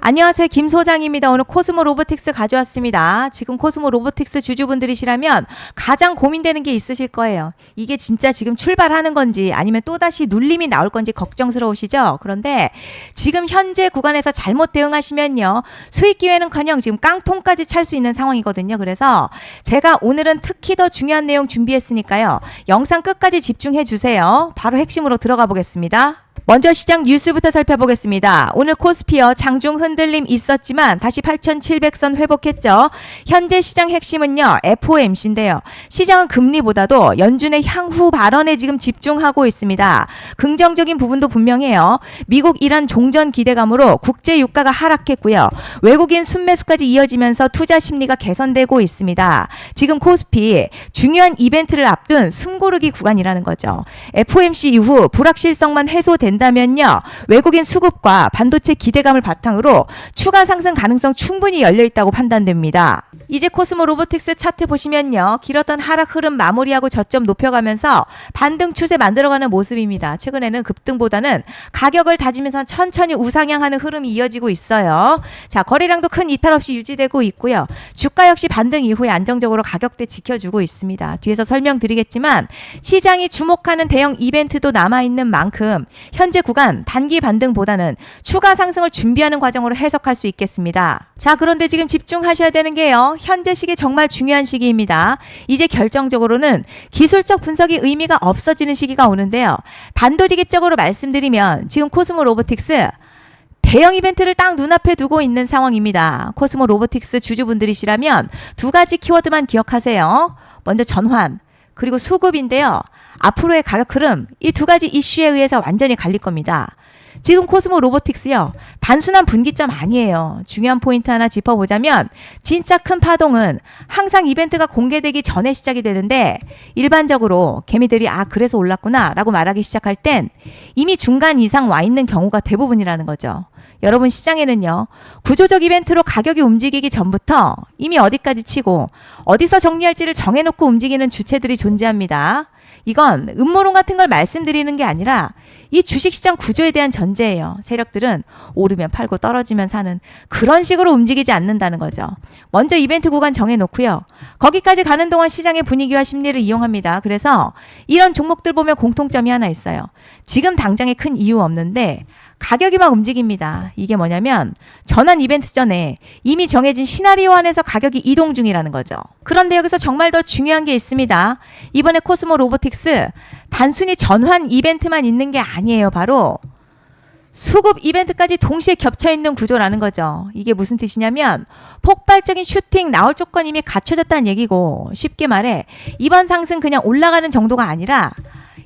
안녕하세요. 김 소장입니다. 오늘 코스모 로보틱스 가져왔습니다. 지금 코스모 로보틱스 주주분들이시라면 가장 고민되는 게 있으실 거예요. 이게 진짜 지금 출발하는 건지 아니면 또다시 눌림이 나올 건지 걱정스러우시죠? 그런데 지금 현재 구간에서 잘못 대응하시면요. 수익 기회는커녕 지금 깡통까지 찰 수 있는 상황이거든요. 그래서 제가 오늘은 특히 더 중요한 내용 준비했으니까요. 영상 끝까지 집중해 주세요. 바로 핵심으로 들어가 보겠습니다. 먼저 시장 뉴스부터 살펴보겠습니다. 오늘 코스피어 장중 흔들림 있었지만 다시 8,700선 회복했죠. 현재 시장 핵심은요. FOMC인데요. 시장은 금리보다도 연준의 향후 발언에 지금 집중하고 있습니다. 긍정적인 부분도 분명해요. 미국 이란 종전 기대감으로 국제 유가가 하락했고요. 외국인 순매수까지 이어지면서 투자 심리가 개선되고 있습니다. 지금 코스피 중요한 이벤트를 앞둔 숨고르기 구간이라는 거죠. FOMC 이후 불확실성만 해소된다면요. 외국인 수급과 반도체 기대감을 바탕으로 추가 상승 가능성 충분히 열려있다고 판단됩니다. 이제 코스모 로보틱스 차트 보시면요. 길었던 하락 흐름 마무리하고 저점 높여가면서 반등 추세 만들어가는 모습입니다. 최근에는 급등보다는 가격을 다지면서 천천히 우상향하는 흐름이 이어지고 있어요. 자, 거래량도 큰 이탈 없이 유지되고 있고요. 주가 역시 반등 이후에 안정적으로 가격대 지켜주고 있습니다. 뒤에서 설명드리겠지만 시장이 주목하는 대형 이벤트도 남아있는 만큼 현재 구간 단기 반등보다는 추가 상승을 준비하는 과정으로 해석할 수 있겠습니다. 자, 그런데 지금 집중하셔야 되는 게요. 현재 시기 정말 중요한 시기입니다. 이제 결정적으로는 기술적 분석이 의미가 없어지는 시기가 오는데요. 단도직입적으로 말씀드리면 지금 코스모 로보틱스 대형 이벤트를 딱 눈앞에 두고 있는 상황입니다. 코스모 로보틱스 주주분들이시라면 두 가지 키워드만 기억하세요. 먼저 전환, 그리고 수급인데요. 앞으로의 가격 흐름, 이 두 가지 이슈에 의해서 완전히 갈릴 겁니다. 지금 코스모 로보틱스요. 단순한 분기점 아니에요. 중요한 포인트 하나 짚어보자면 진짜 큰 파동은 항상 이벤트가 공개되기 전에 시작이 되는데 일반적으로 개미들이 그래서 올랐구나 라고 말하기 시작할 땐 이미 중간 이상 와 있는 경우가 대부분이라는 거죠. 여러분 시장에는요. 구조적 이벤트로 가격이 움직이기 전부터 이미 어디까지 치고 어디서 정리할지를 정해놓고 움직이는 주체들이 존재합니다. 이건 음모론 같은 걸 말씀드리는 게 아니라 이 주식시장 구조에 대한 전제예요. 세력들은 오르면 팔고 떨어지면 사는 그런 식으로 움직이지 않는다는 거죠. 먼저 이벤트 구간 정해놓고요. 거기까지 가는 동안 시장의 분위기와 심리를 이용합니다. 그래서 이런 종목들 보면 공통점이 하나 있어요. 지금 당장에 큰 이유 없는데 가격이 막 움직입니다. 이게 뭐냐면 전환 이벤트 전에 이미 정해진 시나리오 안에서 가격이 이동 중이라는 거죠. 그런데 여기서 정말 더 중요한 게 있습니다. 이번에 코스모 로보틱스 단순히 전환 이벤트만 있는 게 아니에요. 바로 수급 이벤트까지 동시에 겹쳐있는 구조라는 거죠. 이게 무슨 뜻이냐면 폭발적인 슈팅 나올 조건 이미 갖춰졌다는 얘기고 쉽게 말해 이번 상승 그냥 올라가는 정도가 아니라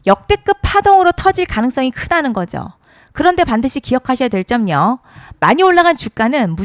역대급 파동으로 터질 가능성이 크다는 거죠. 그런데 반드시 기억하셔야 될 점요. 많이 올라간 주가는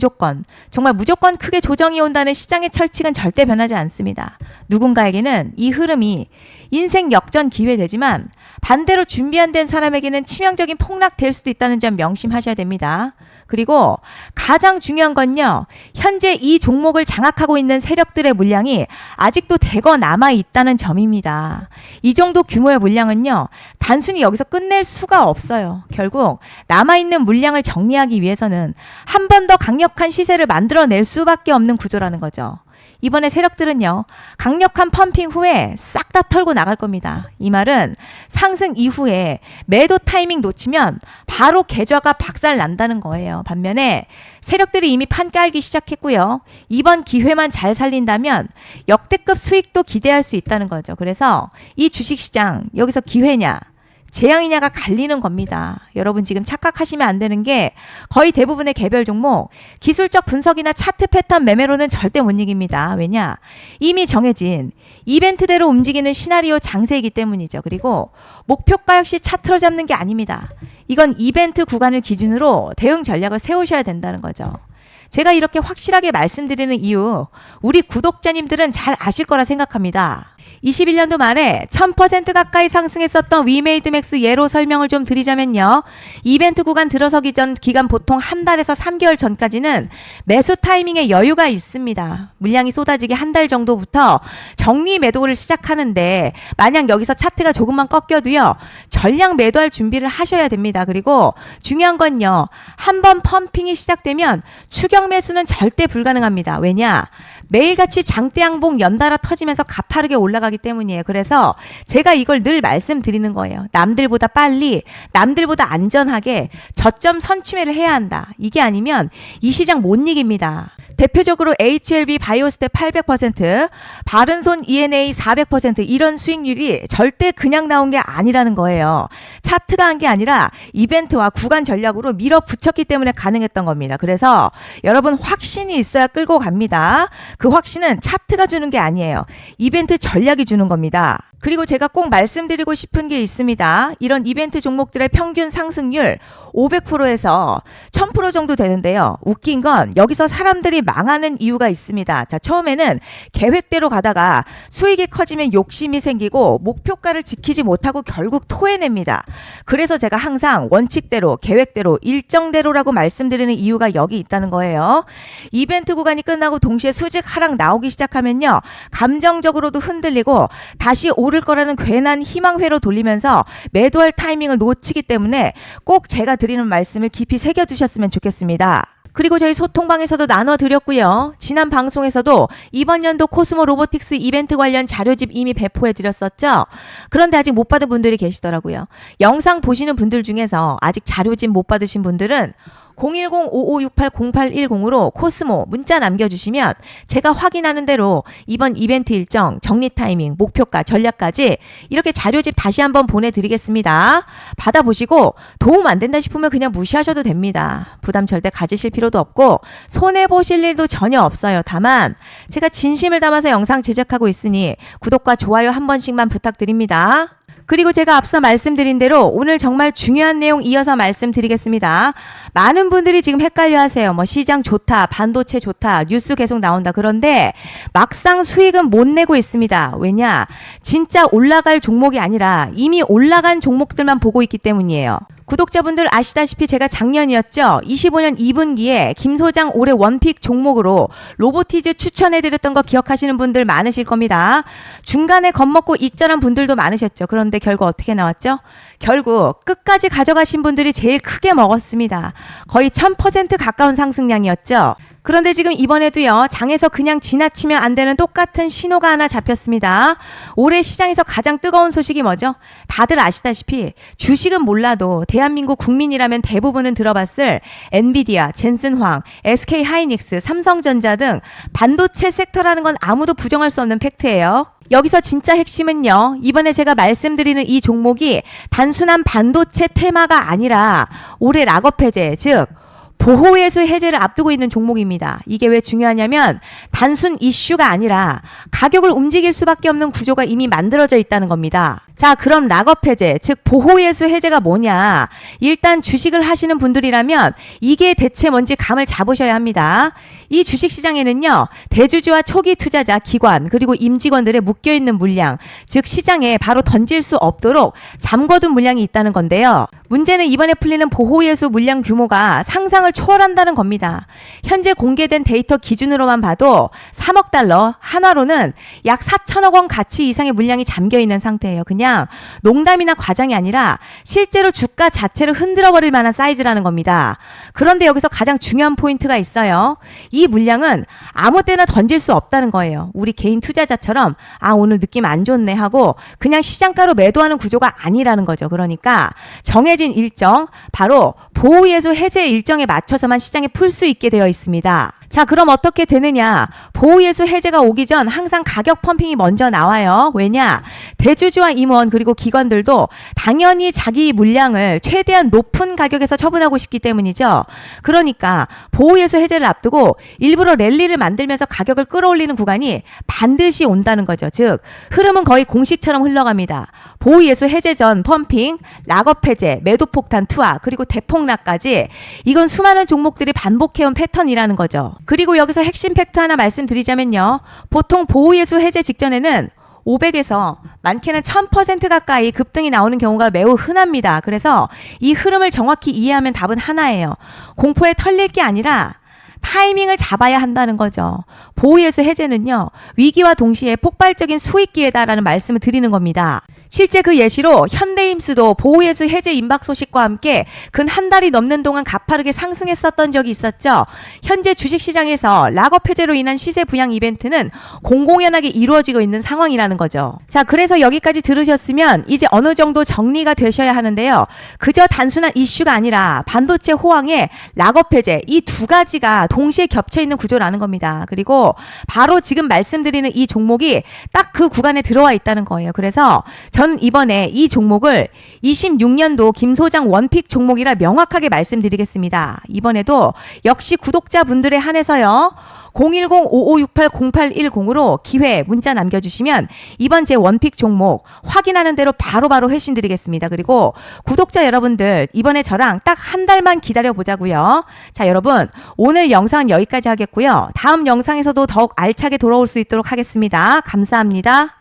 정말 무조건 크게 조정이 온다는 시장의 철칙은 절대 변하지 않습니다. 누군가에게는 이 흐름이 인생 역전 기회되지만 반대로 준비 안 된 사람에게는 치명적인 폭락될 수도 있다는 점 명심하셔야 됩니다. 그리고 가장 중요한 건요. 현재 이 종목을 장악하고 있는 세력들의 물량이 아직도 대거 남아있다는 점입니다. 이 정도 규모의 물량은요. 단순히 여기서 끝낼 수가 없어요. 결국 남아있는 물량을 정리하기 위해서는 한 번 더 강력한 시세를 만들어낼 수밖에 없는 구조라는 거죠. 이번에 세력들은요. 강력한 펌핑 후에 싹 다 털고 나갈 겁니다. 이 말은 상승 이후에 매도 타이밍 놓치면 바로 계좌가 박살 난다는 거예요. 반면에 세력들이 이미 판 깔기 시작했고요. 이번 기회만 잘 살린다면 역대급 수익도 기대할 수 있다는 거죠. 그래서 이 주식시장 여기서 기회냐 재앙이냐가 갈리는 겁니다. 여러분 지금 착각하시면 안 되는 게 거의 대부분의 개별 종목 기술적 분석이나 차트 패턴 매매로는 절대 못 이깁니다. 왜냐? 이미 정해진 이벤트대로 움직이는 시나리오 장세이기 때문이죠. 그리고 목표가 역시 차트로 잡는 게 아닙니다. 이건 이벤트 구간을 기준으로 대응 전략을 세우셔야 된다는 거죠. 제가 이렇게 확실하게 말씀드리는 이유 우리 구독자님들은 잘 아실 거라 생각합니다. 21년도 말에 1000% 가까이 상승했었던 위메이드맥스 예로 설명을 좀 드리자면요. 이벤트 구간 들어서기 전 기간 보통 한 달에서 3개월 전까지는 매수 타이밍에 여유가 있습니다. 물량이 쏟아지기 한 달 정도부터 정리 매도를 시작하는데 만약 여기서 차트가 조금만 꺾여도요. 전량 매도할 준비를 하셔야 됩니다. 그리고 중요한 건요. 한번 펌핑이 시작되면 추격 매수는 절대 불가능합니다. 왜냐? 매일같이 장대양봉 연달아 터지면서 가파르게 올라가기 때문이에요. 그래서 제가 이걸 늘 말씀드리는 거예요. 남들보다 빨리, 남들보다 안전하게 저점 선취매를 해야 한다. 이게 아니면 이 시장 못 이깁니다. 대표적으로 HLB 바이오스텝 800%, 바른손 ENA 400% 이런 수익률이 절대 그냥 나온 게 아니라는 거예요. 차트가 한 게 아니라 이벤트와 구간 전략으로 밀어붙였기 때문에 가능했던 겁니다. 그래서 여러분 확신이 있어야 끌고 갑니다. 그 확신은 차트가 주는 게 아니에요. 이벤트 전략이 주는 겁니다. 그리고 제가 꼭 말씀드리고 싶은 게 있습니다. 이런 이벤트 종목들의 평균 상승률 500%에서 1000% 정도 되는데요. 웃긴 건 여기서 사람들이 망하는 이유가 있습니다. 자, 처음에는 계획대로 가다가 수익이 커지면 욕심이 생기고 목표가를 지키지 못하고 결국 토해냅니다. 그래서 제가 항상 원칙대로, 계획대로, 일정대로라고 말씀드리는 이유가 여기 있다는 거예요. 이벤트 구간이 끝나고 동시에 수직 하락 나오기 시작하면요. 감정적으로도 흔들리고 다시 오를 거라는 괜한 희망회로 돌리면서 매도할 타이밍을 놓치기 때문에 꼭 제가 드리는 말씀을 깊이 새겨두셨으면 좋겠습니다. 그리고 저희 소통방에서도 나눠드렸고요. 지난 방송에서도 이번 연도 코스모 로보틱스 이벤트 관련 자료집 이미 배포해드렸었죠. 그런데 아직 못 받은 분들이 계시더라고요. 영상 보시는 분들 중에서 아직 자료집 못 받으신 분들은 010-5568-0810으로 코스모 문자 남겨주시면 제가 확인하는 대로 이번 이벤트 일정, 정리 타이밍, 목표가, 전략까지 이렇게 자료집 다시 한번 보내드리겠습니다. 받아보시고 도움 안 된다 싶으면 그냥 무시하셔도 됩니다. 부담 절대 가지실 필요도 없고 손해보실 일도 전혀 없어요. 다만 제가 진심을 담아서 영상 제작하고 있으니 구독과 좋아요 한 번씩만 부탁드립니다. 그리고 제가 앞서 말씀드린 대로 오늘 정말 중요한 내용 이어서 말씀드리겠습니다. 많은 분들이 지금 헷갈려 하세요. 시장 좋다, 반도체 좋다, 뉴스 계속 나온다. 그런데 막상 수익은 못 내고 있습니다. 왜냐? 진짜 올라갈 종목이 아니라 이미 올라간 종목들만 보고 있기 때문이에요. 구독자분들 아시다시피 제가 작년이었죠. 25년 2분기에 김 소장 올해 원픽 종목으로 로보티즈 추천해드렸던 거 기억하시는 분들 많으실 겁니다. 중간에 겁먹고 익절한 분들도 많으셨죠. 그런데 결국 어떻게 나왔죠? 결국 끝까지 가져가신 분들이 제일 크게 먹었습니다. 거의 1000% 가까운 상승량이었죠. 그런데 지금 이번에도요. 장에서 그냥 지나치면 안 되는 똑같은 신호가 하나 잡혔습니다. 올해 시장에서 가장 뜨거운 소식이 뭐죠? 다들 아시다시피 주식은 몰라도 대한민국 국민이라면 대부분은 들어봤을 엔비디아, 젠슨황, SK하이닉스, 삼성전자 등 반도체 섹터라는 건 아무도 부정할 수 없는 팩트예요. 여기서 진짜 핵심은요. 이번에 제가 말씀드리는 이 종목이 단순한 반도체 테마가 아니라 올해 락업 해제, 즉 보호예수 해제를 앞두고 있는 종목입니다. 이게 왜 중요하냐면 단순 이슈가 아니라 가격을 움직일 수밖에 없는 구조가 이미 만들어져 있다는 겁니다. 자, 그럼 락업 해제, 즉 보호예수 해제가 뭐냐? 일단 주식을 하시는 분들이라면 이게 대체 뭔지 감을 잡으셔야 합니다. 이 주식시장에는요. 대주주와 초기 투자자, 기관, 그리고 임직원들의 묶여있는 물량, 즉 시장에 바로 던질 수 없도록 잠궈둔 물량이 있다는 건데요. 문제는 이번에 풀리는 보호예수 물량 규모가 상상을 초월한다는 겁니다. 현재 공개된 데이터 기준으로만 봐도 3억 달러, 한화로는 약 4천억 원 가치 이상의 물량이 잠겨있는 상태예요. 그냥 농담이나 과장이 아니라 실제로 주가 자체를 흔들어버릴 만한 사이즈라는 겁니다. 그런데 여기서 가장 중요한 포인트가 있어요. 이 물량은 아무 때나 던질 수 없다는 거예요. 우리 개인 투자자처럼 오늘 느낌 안 좋네 하고 그냥 시장가로 매도하는 구조가 아니라는 거죠. 그러니까 정해진 일정, 바로 보호예수 해제 일정에 맞춰서만 시장에 풀 수 있게 되어 있습니다. 자, 그럼 어떻게 되느냐? 보호예수 해제가 오기 전 항상 가격 펌핑이 먼저 나와요. 왜냐? 대주주와 임원 그리고 기관들도 당연히 자기 물량을 최대한 높은 가격에서 처분하고 싶기 때문이죠. 그러니까 보호예수 해제를 앞두고 일부러 랠리를 만들면서 가격을 끌어올리는 구간이 반드시 온다는 거죠. 즉 흐름은 거의 공식처럼 흘러갑니다. 보호예수 해제 전 펌핑, 락업 해제, 매도 폭탄 투하, 그리고 대폭락까지 이건 수많은 종목들이 반복해온 패턴이라는 거죠. 그리고 여기서 핵심 팩트 하나 말씀드리자면요. 보통 보호예수 해제 직전에는 500에서 많게는 1000% 가까이 급등이 나오는 경우가 매우 흔합니다. 그래서 이 흐름을 정확히 이해하면 답은 하나예요. 공포에 털릴 게 아니라 타이밍을 잡아야 한다는 거죠. 보호예수 해제는요, 위기와 동시에 폭발적인 수익 기회다라는 말씀을 드리는 겁니다. 실제 그 예시로 현대임스도 보호예수 해제 임박 소식과 함께 근 한 달이 넘는 동안 가파르게 상승했었던 적이 있었죠. 현재 주식시장에서 락업 해제로 인한 시세 부양 이벤트는 공공연하게 이루어지고 있는 상황이라는 거죠. 자, 그래서 여기까지 들으셨으면 이제 어느 정도 정리가 되셔야 하는데요. 그저 단순한 이슈가 아니라 반도체 호황에 락업 해제, 이 두 가지가 동시에 겹쳐있는 구조라는 겁니다. 그리고 바로 지금 말씀드리는 이 종목이 딱 그 구간에 들어와 있다는 거예요. 그래서 전 이번에 이 종목을 26년도 김 소장 원픽 종목이라 명확하게 말씀드리겠습니다. 이번에도 역시 구독자분들에 한해서요. 010-5568-0810으로 기회 문자 남겨주시면 이번 제 원픽 종목 확인하는 대로 바로바로 회신 드리겠습니다. 그리고 구독자 여러분들 이번에 저랑 딱 한 달만 기다려 보자고요. 자, 여러분 오늘 영상 여기까지 하겠고요. 다음 영상에서도 더욱 알차게 돌아올 수 있도록 하겠습니다. 감사합니다.